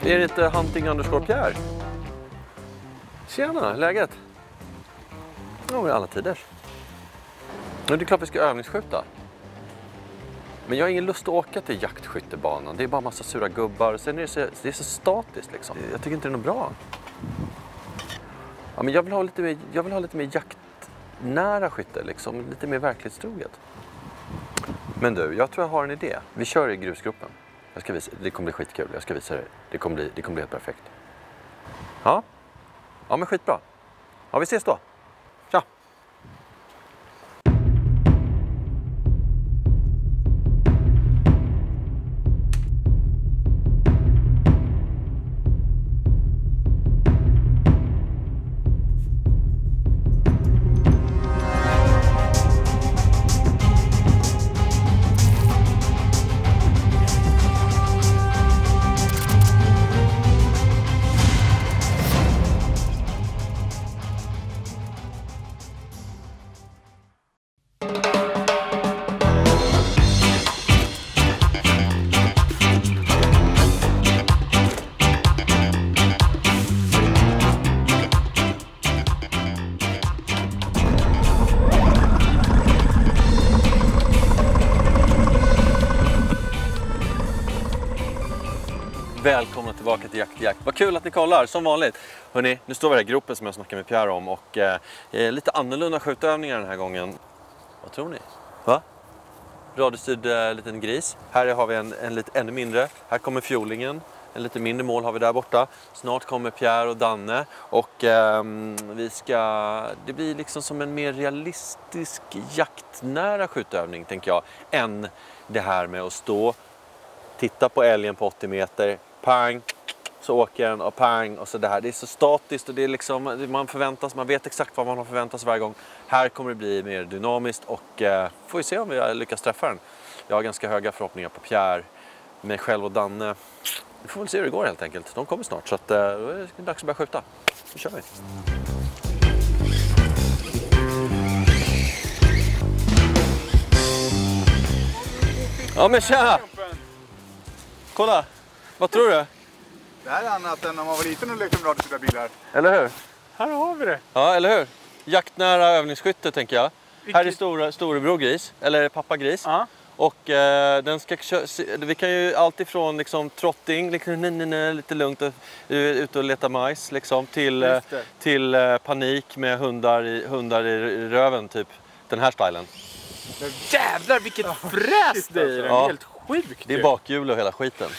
Är det inte Hunting_Pierre? Tjena, läget? Ja, i alla tider. Men det är klart vi ska övningsskjuta. Men jag har ingen lust att åka till jaktskyttebanan. Det är bara massa sura gubbar. Sen är det är så statiskt liksom. Jag tycker inte det är något bra. Ja, men jag vill ha lite mer jaktnära skytte liksom. Lite mer verklighetstroget. Men du, jag tror jag har en idé. Vi kör i grusgruppen. Jag ska visa, det kommer bli skitkul. Jag ska visa det. Det kommer bli helt perfekt. Ja. Ja, men skitbra. Ja, vi ses då. Tja. Välkomna tillbaka till Jakt. Vad kul att ni kollar, som vanligt. Hörrni, nu står vi här i gropen som jag snackade med Pierre om och lite annorlunda skjutövningar den här gången. Vad tror ni? Va? Radiostyrd liten gris. Här har vi en lite ännu mindre. Här kommer fjolingen. En lite mindre mål har vi där borta. Snart kommer Pierre och Danne och det blir liksom som en mer realistisk jaktnära skjutövning tänker jag. Än det här med att stå, titta på älgen på 80 meter, pang, så åker den och pang och så det här. Det är så statiskt och det är liksom, man vet exakt vad man har förväntat sig varje gång. Här kommer det bli mer dynamiskt och får vi se om vi lyckas träffa den. Jag har ganska höga förhoppningar på Pierre, mig själv och Danne. Vi får väl se hur det går helt enkelt. De kommer snart så att, då är det dags att börja skjuta. Nu kör vi. Ja men tja! Kolla, vad tror du? Det här är annat än när man var liten och lekte med radiostyrda bilar. Eller hur? Här har vi det. Ja, eller hur? Jaktnära övningsskytte tänker jag. Här är storebror gris, eller pappa gris. Och den ska vi kan ju allt ifrån liksom trotting, liksom, lite lugnt ut och leta majs liksom, till panik med hundar i röven typ. Den här stilen. Jävlar vilket fräs det är i den, ja. Helt sjukt. Det är bakhjul och hela skiten.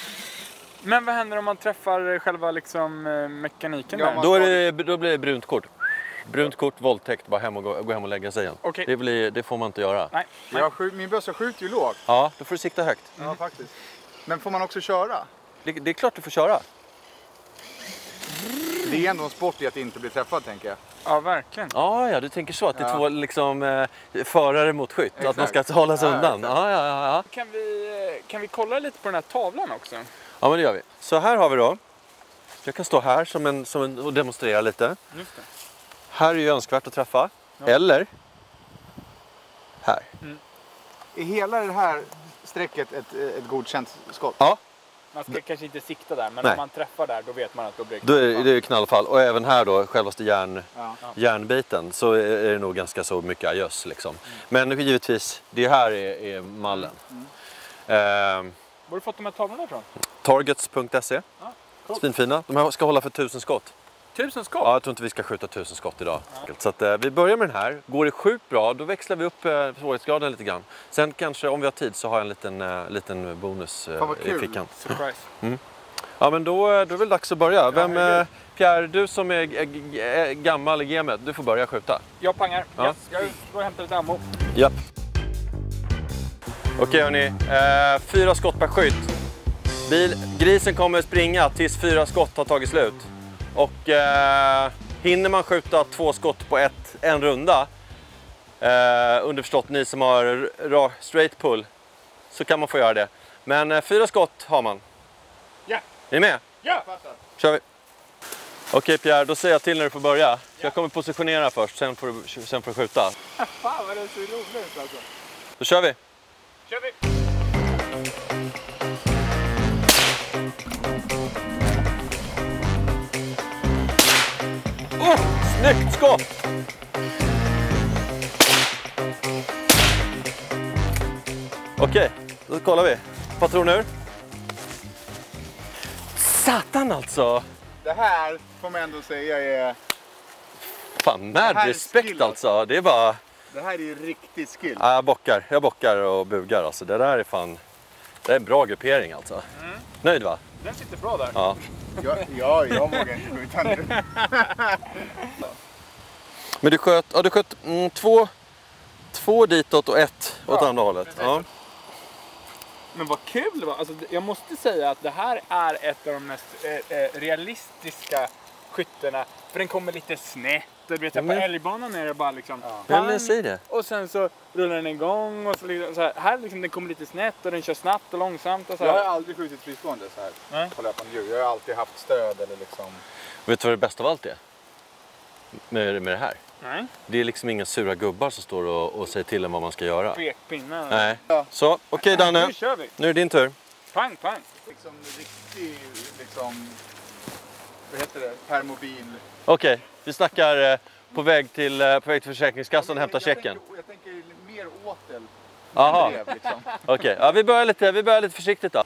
Men vad händer om man träffar själva liksom mekaniken där? Då blir det brunt kort. Brunt kort, våldtäkt, bara gå hem och lägga sig igen. Okay. Det får man inte göra. Nej. Min bössa skjuter ju lågt. Ja, då får du sikta högt. Ja, faktiskt. Men får man också köra? Det är klart du får köra. Det är ändå en sport i att inte bli träffad, tänker jag. Ja, verkligen. Ja, du tänker så att det är två liksom, förare mot skytt. Exakt. Att man ska hålla sig undan. Ja. Kan vi kolla lite på den här tavlan också? Ja, men det gör vi. Så här har vi då. Jag kan stå här och demonstrera lite. Just det. Här är ju önskvärt att träffa. Ja. Eller här. Mm. Är hela det här strecket ett godkänt skott? Ja. Man ska kanske inte sikta där, men Nej. om man träffar där då vet man att då blir det är knallfall. Och även här då, självaste järnbiten, så är det nog ganska så mycket ajöss liksom. Men givetvis, det här är mallen. Var har du fått de här tavlorna ifrån? Targets.se. Svinfina. De här ska hålla för 1000 skott. 1000 skott? Ja, jag tror inte vi ska skjuta 1000 skott idag. Ja. Så att, vi börjar med den här. Går det sjukt bra, då växlar vi upp svårighetsgraden lite grann. Sen kanske, om vi har tid, så har jag en liten bonus i fickan. Surprise. Ja, men då är det väl dags att börja. Pierre, du som är gammal i gamet, du får börja skjuta. Jag pangar. Ja. Yes. Jag går och hämtar lite ammo. Japp. Okej hörni, 4 skott per skytt. Grisen kommer springa tills 4 skott har tagit slut. Och hinner man skjuta 2 skott på en runda, underförstått ni som har straight pull, så kan man få göra det. Men 4 skott har man. Ja. Är ni med? Ja. Kör vi. Okej Pierre, då säger jag till när du får börja. Jag kommer positionera först, sen får du skjuta. Fan vad det ser roligt ut alltså. Då kör vi! Kör vi! Snyggt skott! Okej, då kollar vi. Patron ur. Satan alltså! Det här får man ändå säga är... Fan, med här är respekt skill, alltså. Det är bara... Det här är riktig skill. Ja, jag bockar och bugar alltså. Det där är fan... Det är en bra gruppering alltså. Nöjd va? Den sitter bra där. Ja. Jag vågar inte skjuta nu. Men du sköt två ditåt och ett åt andra hållet. Ja. Men vad kul det var. Alltså, jag måste säga att det här är ett av de mest realistiska skytterna. För den kommer lite snett. Du vet, på älgbanan är det bara liksom... Ja, men säg det. Och sen så rullar den igång och så, liksom, så här liksom, den kommer lite snett och den kör snabbt och långsamt. Och så här. Jag har aldrig skjutit fristående så här. Nej. På löpande djur. Jag har alltid haft stöd eller liksom... Vet du vad det bästa av allt är? Med det här? Nej. Det är liksom inga sura gubbar som står och säger till en vad man ska göra. Pekpinnar. Nej. Så, okej Danne. Nu kör vi. Nu är det din tur. Pang, pang. Liksom riktig, liksom... Vad heter det? Permobil. Okej, vi snackar på väg till Försäkringskassan och hämta checken. Jag tänker mer åtel. Jaha, Brev, liksom. okej. Ja, vi börjar lite försiktigt då.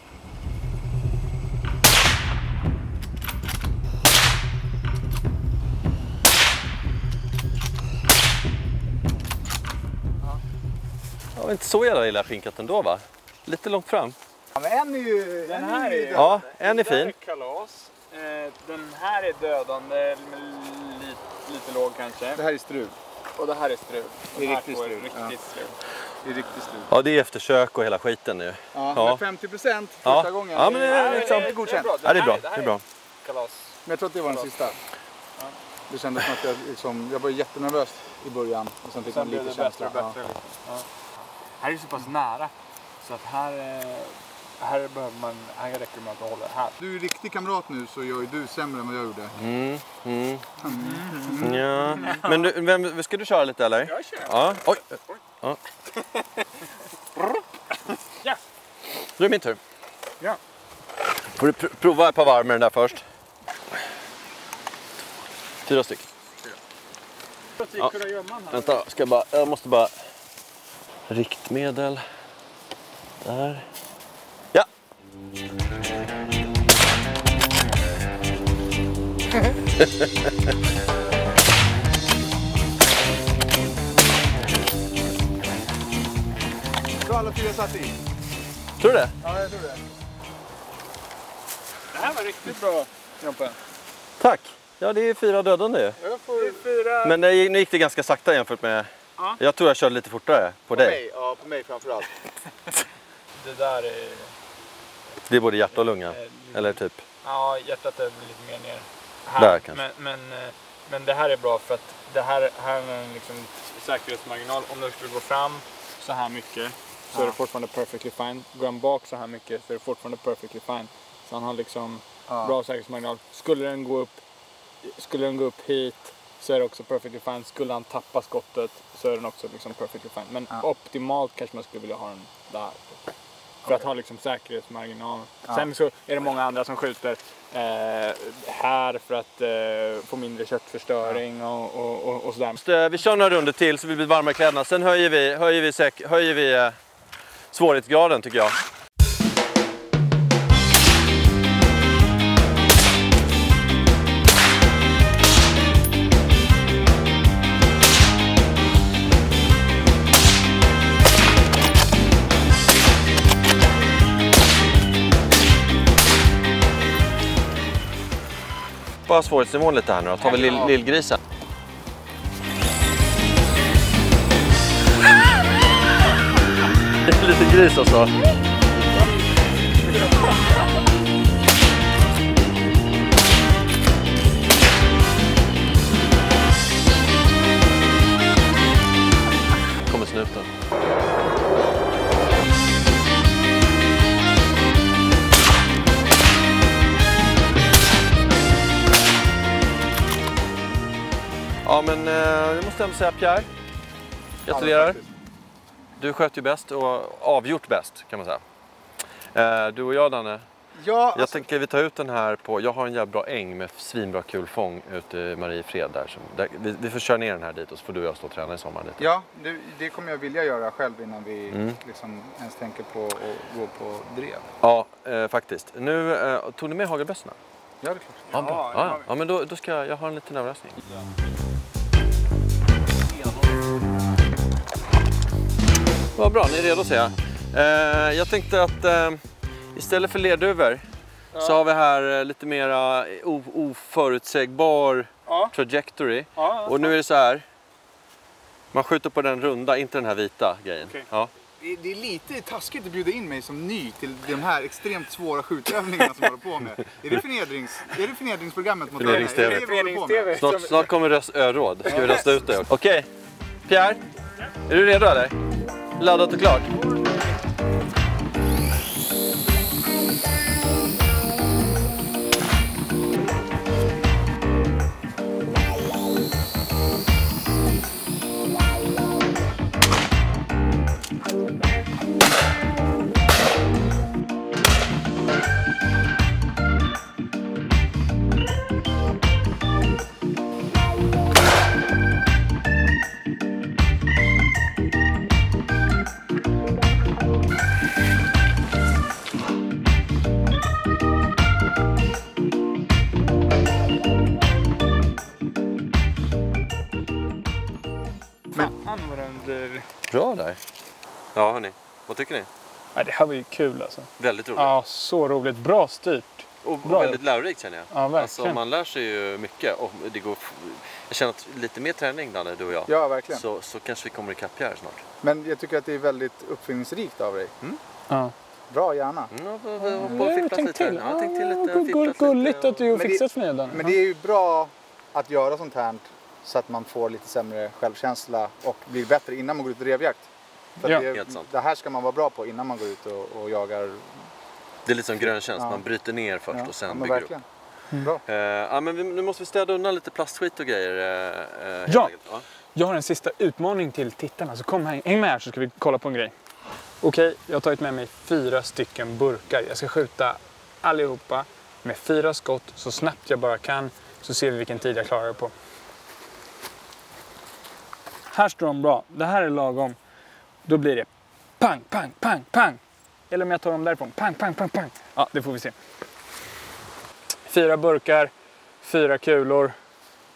Det var inte så jävla illa skinkat ändå va? Lite långt fram. Ja, men en är ju... Den här är... Ja, en är Den där fin. är kalas. Den här är dödande, lite låg kanske. Det här är strul. Och det här är strul. Det är De här riktigt två strul. Riktigt strul. Det är riktigt strul. Ja, det är eftersök och hela skiten nu. Ja, Ja. men 50% första Ja. gången. Ja, men det är det liksom... är godkänt. Ja, det är bra. Det är bra. Kalas. Men jag tror att det var den sista. Det kändes som att jag var jättenervös i början. Och sen fick man lite känsla. Ja. Här är det så pass nära. Så att här behöver man, här räcker det med att hålla här. Du är riktig kamrat nu så gör ju du sämre än vad jag gjorde. Ja. Men du, ska du köra lite eller? Jag kör. Ja. Oj. Ja. Ja. Då är det min tur. Ja. Får du prova ett par varv med den där först? 4 stycken. Ja. Vänta, jag måste bara... Riktmedel. Där. Ja! Så alla 4 satt i? Tror du det? Ja, jag tror det. Det här var riktigt bra, Jompe. Tack! Ja, det är 4 dödande ju. Jag får... 4... Men nu gick det ganska sakta jämfört med... Ja. Jag tror jag körde lite fortare på dig. Mig, ja, på mig framförallt. Det där är... Det är både hjärta och lunga. Eller typ. Ja, hjärtat är lite mer ner. Där kanske. Men det här är bra för att det här är en liksom säkerhetsmarginal. Om du skulle gå fram så här mycket så är det fortfarande perfectly fine. Går han bak så här mycket så är det fortfarande perfectly fine. Så han har liksom bra säkerhetsmarginal. Skulle den gå upp hit så är det också perfectly fine. Skulle han tappa skottet så är den också liksom perfectly fine. Men optimalt kanske man skulle vilja ha den där. För att ha liksom säkerhetsmarginal. Sen så är det många andra som skjuter här för att få mindre köttförstöring och sådär. Vi kör några runder till så vi blir varma i kläderna. Sen höjer vi svårighetsgraden tycker jag. Bara svårighetsnivån lite här nu då. Tar vi lillgrisen. Det är lite gris alltså. Kommer snuten. Ja, men jag måste ändå säga Pierre. Gratulerar. Du sköt ju bäst och avgjort bäst kan man säga. Du och jag, Danne. Ja, Jag tänker vi tar ut den här på, jag har en jävla bra äng med svinbra kul fång ute i Mariefred där. Vi får köra ner den här dit och så får du och jag stå och träna i sommar lite. Ja, det kommer jag vilja göra själv innan vi liksom ens tänker på att gå på drev. Ja, faktiskt. Nu, tog ni med hagelbössorna? Ja, det är klart. Ja, bra. Ja, men då ska jag ha en liten överraskning. Vad bra, ni är redo ser jag. Jag tänkte att istället för lerduvor så har vi här lite mera oförutsägbar trajectory. Och nu är det så här. Man skjuter på den runda, inte den här vita grejen. Okay. Ja. Det är lite taskigt att bjuda in mig som ny till de här extremt svåra skjutövningarna som jag håller på med. Är det förnedringsprogrammet mot Förnedrings-TV. Snart kommer råd. Ska vi rösta ut det? Okej. Pierre, är du redo eller? Laddat och klart? Bra där. Ja hörni, vad tycker ni? Ja, det här var ju kul alltså. Väldigt roligt. Ja, så roligt. Bra styrt. Och väldigt lärorikt känner jag. Ja, verkligen. Alltså man lär sig ju mycket och det går. Jag känner att lite mer träning Danne, du och jag. Ja, verkligen. Så kanske vi kommer ikapp Pierre snart. Men jag tycker att det är väldigt uppfinningsrikt av dig. Ja. Bra, gärna. Tänk till. Gulligt att du har fixat för mig, Danne. Men det är ju bra att göra sånt här så att man får lite sämre självkänsla och blir bättre innan man går ut i revjakt. För det här ska man vara bra på innan man går ut och jagar. Det är lite som gröntjänst, man bryter ner först och sen bygger upp. Bra. Men nu måste vi städa undan lite plastskit och grejer. Ja, jag har en sista utmaning till tittarna. Så häng med här så ska vi kolla på en grej. Okej, jag har tagit med mig 4 stycken burkar. Jag ska skjuta allihopa med 4 skott så snabbt jag bara kan. Så ser vi vilken tid jag klarar på. Här står de bra. Det här är lagom. Då blir det pang, pang, pang, pang. Eller om jag tar dem därifrån. Pang, pang, pang, pang. Ja, det får vi se. 4 burkar, 4 kulor.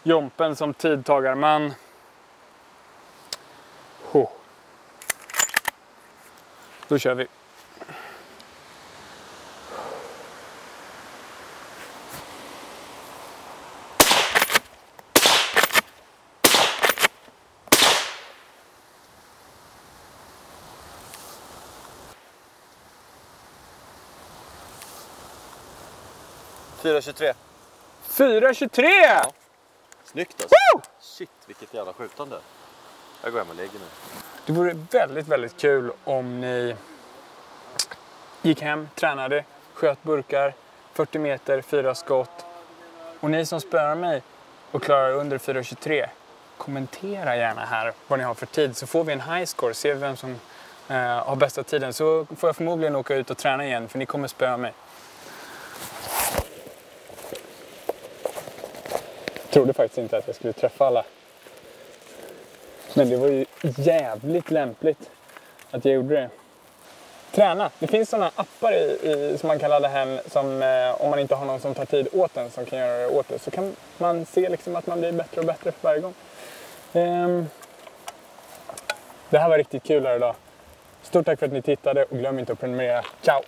Jompen som tidtagarman. Då kör vi. .423. 4.23! Ja. Snyggt alltså. Woo! Shit, vilket jävla skjutande. Jag går hem och lägger nu. Det vore väldigt, väldigt kul om ni gick hem, tränade, sköt burkar, 40 meter, 4 skott. Och ni som spöar mig och klarar under 4.23, kommentera gärna här vad ni har för tid. Så får vi en high score, ser vi vem som har bästa tiden. Så får jag förmodligen åka ut och träna igen, för ni kommer spöa mig. Jag trodde faktiskt inte att jag skulle träffa alla. Men det var ju jävligt lämpligt att jag gjorde det. Träna. Det finns sådana appar som man kan ladda hem som om man inte har någon som tar tid åt en som kan göra det åt det. Så kan man se liksom att man blir bättre och bättre för varje gång. Det här var riktigt kul här idag. Stort tack för att ni tittade och glöm inte att prenumerera. Ciao!